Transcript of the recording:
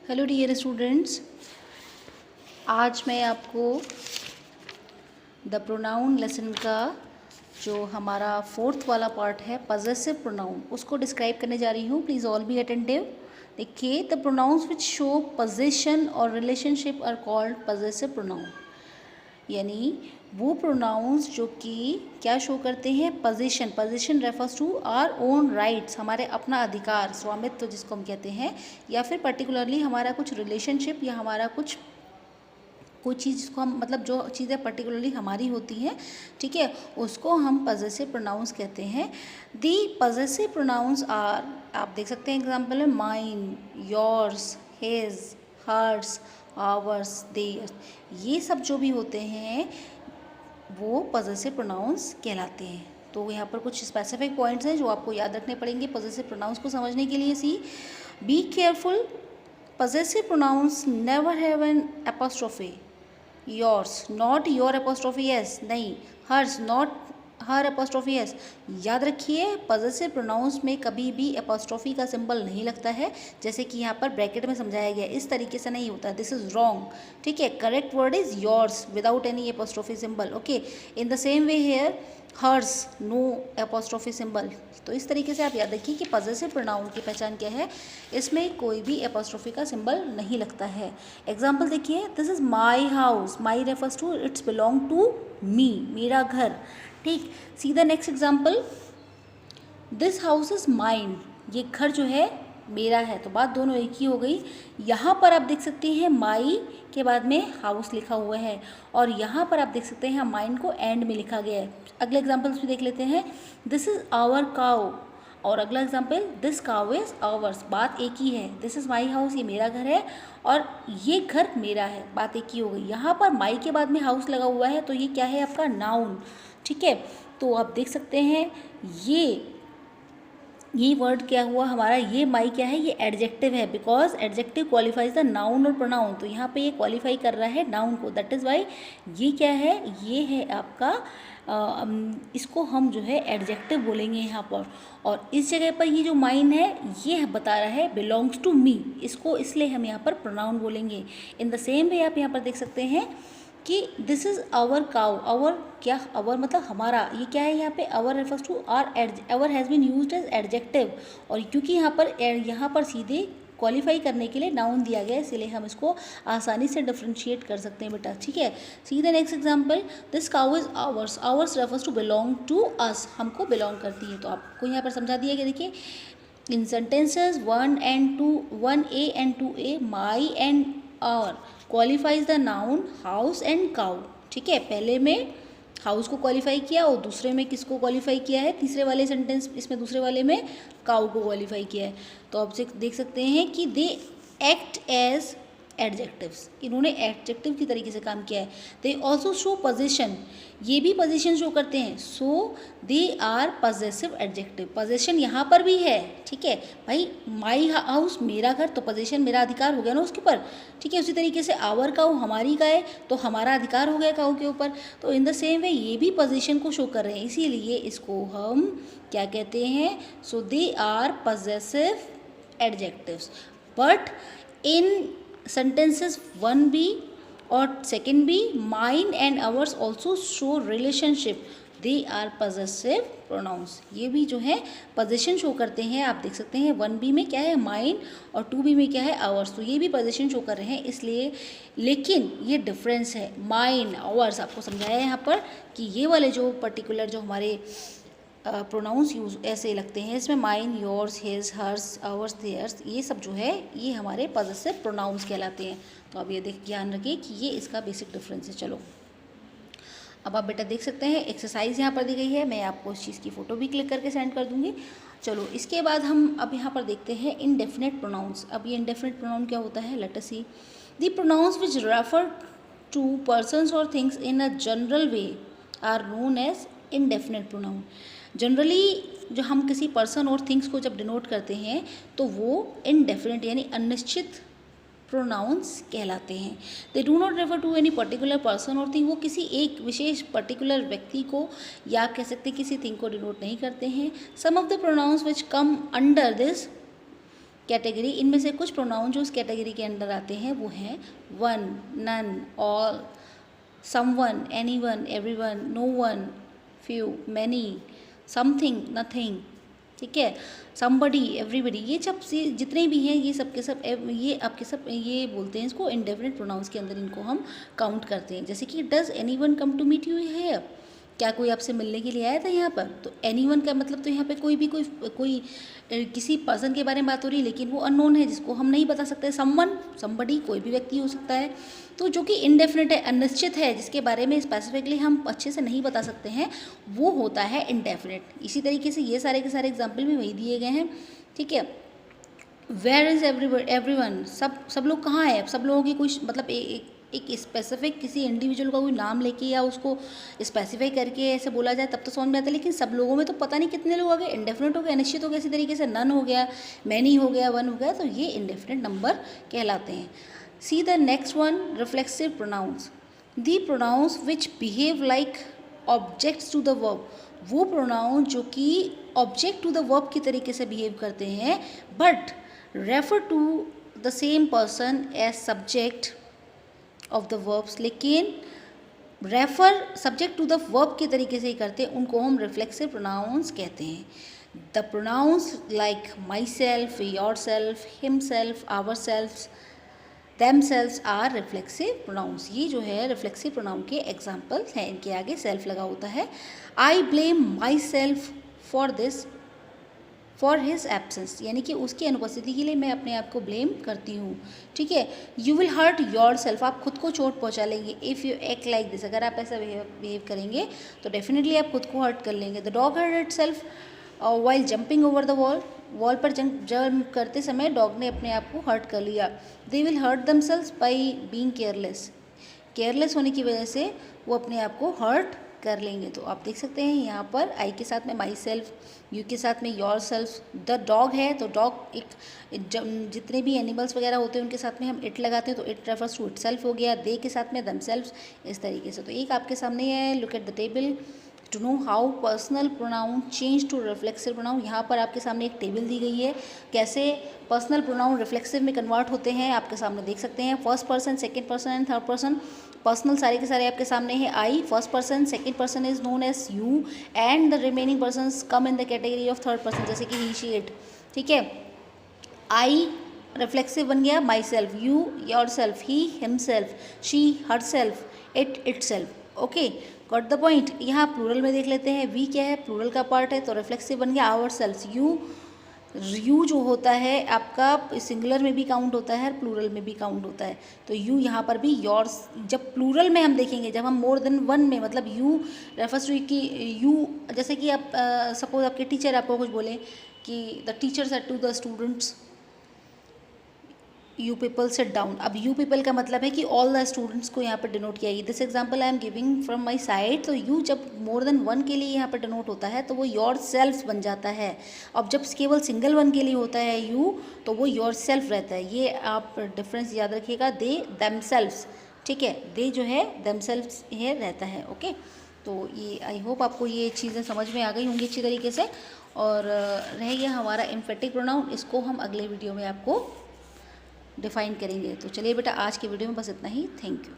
Hello dear students, आज मैं आपको द प्रोनाउन लेसन का जो हमारा फोर्थ वाला पार्ट है पजेसिव प्रोनाउन उसको डिस्क्राइब करने जा रही हूँ। Please all be attentive. देखिए, the pronouns which show position और relationship are called possessive pronoun. यानी वो प्रोनाउंस जो कि क्या शो करते हैं, position refers to our own rights, हमारे अपना अधिकार, स्वामित्व जिसको हम कहते हैं, या फिर पर्टिकुलरली हमारा कुछ रिलेशनशिप या हमारा कुछ कोई चीज़ जिसको हम मतलब जो चीज़ें पर्टिकुलरली हमारी होती हैं, ठीक है, उसको हम पजेसिव प्रोनाउंस कहते हैं। दी पजेसिव प्रोनाउंस आर, आप देख सकते हैं एग्जाम्पल में, mine, yours, his, hers, ours, theirs, ये सब जो भी होते हैं वो पजेसिव प्रोनाउंस कहलाते हैं। तो यहाँ पर कुछ स्पेसिफिक पॉइंट्स हैं जो आपको याद रखने पड़ेंगे पजेसिव प्रोनाउंस को समझने के लिए। See, be careful, possessive pronouns never have an apostrophe. Yours, not your apostrophe s, नहीं, hers, not her apostrophe s। याद रखिए, possessive pronouns में कभी भी apostrophe का सिंबल नहीं लगता है, जैसे कि यहाँ पर ब्रैकेट में समझाया गया, इस तरीके से नहीं होता, दिस इज रॉन्ग, ठीक है। Correct word is yours without any apostrophe symbol, okay. In the same way hair, hers, no apostrophe symbol। तो इस तरीके से आप याद रखिए कि पजेसिव प्रोनाउन की पहचान क्या है, इसमें कोई भी एपोस्ट्रोफी का सिंबल नहीं लगता है। एग्जाम्पल देखिए, this is my house, my refers to it's belong to me, मेरा घर, ठीक। See the next example, this house is mine, ये घर जो है मेरा है, तो बात दोनों एक ही हो गई। यहाँ पर आप देख सकते हैं माई के बाद में हाउस लिखा हुआ है, और यहाँ पर आप देख सकते हैं माइन को एंड में लिखा गया है। अगले एग्जाम्पल्स भी देख लेते हैं, दिस इज आवर काउ, और अगला example, this cow is hours, बात एक ही है। दिस इज माई हाउस, ये मेरा घर है, और ये घर मेरा है, बात एक ही हो गई। यहाँ पर माई के बाद में हाउस लगा हुआ है, तो ये क्या है, आपका नाउन, ठीक है। तो आप देख सकते हैं ये वर्ड क्या हुआ हमारा, ये माई क्या है, ये एडजेक्टिव है, because adjective qualifies the noun और प्रोनाउन। तो यहाँ पे ये क्वालिफाई कर रहा है नाउन को, दैट इज़ वाई ये क्या है, ये है आपका इसको हम जो है एडजेक्टिव बोलेंगे यहाँ पर। और इस जगह पर ये जो माइन है ये बता रहा है बिलोंग्स टू मी, इसको इसलिए हम यहाँ पर प्रोनाउन बोलेंगे। इन द सेम वे आप यहाँ पर देख सकते हैं कि this is our cow, our क्या, आवर मतलब हमारा, ये क्या है यहाँ पे, our refers to our has been used as adjective, और क्योंकि यहाँ पर सीधे क्वालिफाई करने के लिए नाउन दिया गया है, इसलिए हम इसको आसानी से डिफ्रेंशिएट कर सकते हैं बेटा, ठीक है। See the next example, this cow is ours, ours refers to belong to us, हमको बिलोंग करती है। तो आपको यहाँ पर समझा दिया गया, देखिए इन sentences 1A and 2A, my and our qualifies the noun house and cow, ठीक है। पहले में हाउस को क्वालिफाई किया और दूसरे में किसको क्वालिफाई किया है, तीसरे वाले सेंटेंस इसमें दूसरे वाले में काउ को क्वालिफाई किया है। तो आप देख सकते हैं कि दे एक्ट एज एडजेक्टिव्स, इन्होंने एडजेक्टिव की तरीके से काम किया है। दे ऑल्सो शो पोजीशन, ये भी पोजीशन शो करते हैं, so they are possessive adjective, position यहाँ पर भी है, ठीक है भाई। माई हाउस, मेरा घर, तो पोजीशन मेरा अधिकार हो गया ना उसके ऊपर, ठीक है। उसी तरीके से आवर काउ, हमारी गाय, तो हमारा अधिकार हो गया काउ के ऊपर। तो इन द सेम वे ये भी पोजीशन को शो कर रहे हैं, इसीलिए इसको हम क्या कहते हैं, so they are possessive adjectives. But in sentences 1B और 2B, mine and ours also show relationship, they are possessive pronouns। ये भी जो है पोजीशन शो करते हैं, आप देख सकते हैं 1B में क्या है माइन और 2B में क्या है आवर्स, तो ये भी पोजीशन शो कर रहे हैं, इसलिए। लेकिन ये डिफरेंस है, माइन आवर्स आपको समझाया है यहाँ पर कि ये वाले जो पर्टिकुलर जो हमारे प्रोनाउंस यूज ऐसे लगते हैं, इसमें mine, yours, his, hers, ours, theirs, ये सब जो है ये हमारे पजेसिव प्रोनाउंस कहलाते हैं। तो अब ये ध्यान रखिए कि ये इसका बेसिक डिफरेंस है। चलो अब आप बेटा देख सकते हैं एक्सरसाइज यहाँ पर दी गई है, मैं आपको इस चीज़ की फ़ोटो भी क्लिक करके सेंड कर दूँगी। चलो इसके बाद हम अब यहाँ पर देखते हैं इनडेफिनेट प्रोनाउंस। अब ये इनडेफिनेट प्रोनाउन क्या होता है, let us see. The pronouns which refer to persons और things in a general way are known as indefinite pronoun. Generally जो हम किसी पर्सन और थिंग्स को जब डिनोट करते हैं तो वो इनडेफिनेट यानी अनिश्चित प्रोनाउंस कहलाते हैं। They do not refer to any particular person और थिंग, वो किसी एक विशेष पर्टिकुलर व्यक्ति को या कह सकते हैं किसी थिंग को डिनोट नहीं करते हैं। Some of the pronouns which come under this category, इनमें से कुछ प्रोनाउन जो उस कैटेगरी के अंडर आते हैं वो हैं one, none, all, someone, anyone, everyone, no one, few, many, something, nothing, ठीक है, समबडी, एवरीबडी। ये सब जितने भी हैं ये सब के सब ये आपके सब ये बोलते हैं इसको इंडेफिनिट प्रोनाउंस के अंदर इनको हम काउंट करते हैं। जैसे कि does anyone come to meet you here, क्या कोई आपसे मिलने के लिए आया था यहाँ पर? तो एनीवन का मतलब तो यहाँ पे कोई भी कोई किसी पर्सन के बारे में बात हो रही है, लेकिन वो अननोन है जिसको हम नहीं बता सकते। समवन, समबडी, कोई भी व्यक्ति हो सकता है। तो जो कि इनडेफिनेट है, अनिश्चित है, जिसके बारे में स्पेसिफिकली हम अच्छे से नहीं बता सकते हैं, वो होता है इनडेफिनेट। इसी तरीके से ये सारे के सारे एग्जाम्पल भी वही दिए गए हैं, ठीक है। वेयर इज़ एवरीवन, सब लोग कहाँ हैं? सब लोगों की कुछ मतलब एक स्पेसिफिक किसी इंडिविजुअल का कोई नाम लेके या उसको स्पेसिफाई करके ऐसे बोला जाए तब तो समझ में आता है, लेकिन सब लोगों में तो पता नहीं कितने लोग आ गए, इंडेफिनिट हो गया, अनिश्चित हो गया। इसी तरीके से नन हो गया, मैनी हो गया, वन हो गया, तो ये इंडेफिनिट नंबर कहलाते हैं। See the next one, reflexive pronouns. The pronouns which behave like objects to the verb, वो प्रोनाउन जो कि ऑब्जेक्ट टू द वर्ब की तरीके से बिहेव करते हैं, but refer to the same person as subject of the verbs, लेकिन refer subject to the verb के तरीके से ही करते हैं, उनको हम रिफ्लेक्सिव प्रोनाउंस कहते हैं। The pronouns like myself, yourself, himself, ourself, themselves are reflexive pronouns. ये जो है रिफ्लेक्सिव प्रोनाउन के एग्जाम्पल हैं, इनके आगे सेल्फ लगा होता है। I blame my self for this, for his absence, यानी कि उसकी अनुपस्थिति के लिए मैं अपने आप को ब्लेम करती हूँ, ठीक है। You will hurt yourself, आप खुद को चोट पहुँचा लेंगे। If you act like this, अगर आप ऐसा बिहेव करेंगे तो डेफिनेटली आप खुद को हर्ट कर लेंगे। The dog hurt itself while jumping over the wall पर जंप करते समय डॉग ने अपने आप को हर्ट कर लिया। They will hurt themselves by being careless, careless होने की वजह से वो अपने आप को हर्ट कर लेंगे। तो आप देख सकते हैं यहाँ पर आई के साथ में माई सेल्फ, यू के साथ में योर सेल्फ, द डॉग है तो डॉग एक जितने भी एनिमल्स वगैरह होते हैं उनके साथ में हम इट लगाते हैं तो it refers to itself हो गया। दे के साथ में दम सेल्फ, इस तरीके से। तो एक आपके सामने है, look at the table to know how personal pronoun change to reflexive pronoun. यहाँ पर आपके सामने एक टेबल दी गई है, कैसे पर्सनल प्रोनाउन रिफ्लेक्सिव में कन्वर्ट होते हैं आपके सामने देख सकते हैं। First person, second person and third person. Personal सारे के सारे आपके सामने है I, first person, second person is known as you and the remaining persons come in the category of third person, जैसे कि ही, शी, इट, ठीक है। आई रिफ्लेक्सिव बन गया my self, you your self, he him self, she her self, it it self. Okay, got the point. यहाँ plural में देख लेते हैं, वी क्या है, प्लूरल का पार्ट है तो रिफ्लेक्सिव बन गया आवर सेल्फ। यू जो होता है आपका सिंगुलर में भी काउंट होता है और प्लूरल में भी काउंट होता है, तो यू यहाँ पर भी योर्स। जब प्लूरल में हम देखेंगे, जब हम मोर देन वन में, मतलब यू रेफर्स टू कि यू, जैसे कि आप सपोज आपके टीचर आपको कुछ बोले कि the teacher said to the students you people sit down. अब यू पीपल का मतलब है कि ऑल द स्टूडेंट्स को यहाँ पर डिनोट किया है। This example I am giving from my side. तो यू जब मोर देन वन के लिए यहाँ पर डिनोट होता है तो वो योर सेल्फ बन जाता है। अब जब केवल सिंगल वन के लिए होता है यू तो वो योर सेल्फ रहता है। ये आप डिफरेंस याद रखिएगा, दे देमसेल्व्स, ठीक है, दे जो है देमसेल्व्स है रहता है। ओके, तो ये आई होप आपको ये चीज़ें समझ में आ गई होंगी अच्छी तरीके से। और रह गया हमारा एम्फेटिक प्रोनाउन, इसको हम अगले वीडियो में आपको डिफाइन करेंगे। तो चलिए बेटा, आज के वीडियो में बस इतना ही। Thank you.